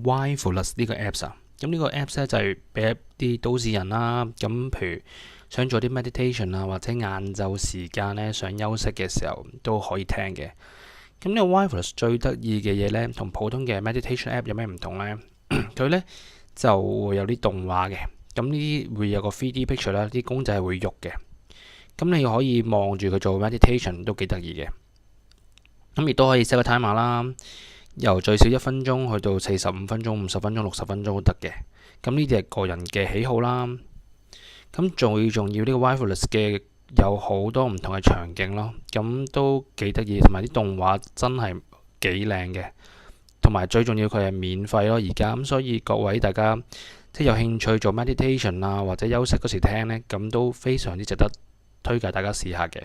Mindfulness 呢個 Apps 啊。咁呢個 Apps 咧就係俾一啲都市人啦，咁譬如想做啲 meditation 啊，或者晏晝時間咧想休息嘅時候都可以聽嘅。咁呢個 Mindfulness 最得意嘅嘢咧，同普通嘅 meditation app 有咩唔同咧？佢咧就會有啲動畫嘅，咁呢啲會有個 3D picture 啦，啲公仔係會喐嘅。咁你可以望住佢做 meditation 都幾得意嘅。咁亦都可以 set 個 timer 啦，由最少1分鐘去到45分鐘、50分鐘、60分鐘都得嘅。咁呢啲係個人嘅喜好啦。咁最重要呢個 Mindfulness 嘅有好多唔同嘅場景咯，咁都幾得意，同埋啲動畫真係幾靚嘅，同埋最重要佢係免費咯而家。咁所以各位大家即係有興趣做 meditation 啊，或者休息嗰時聽呢，咁都非常之值得推介大家試下嘅。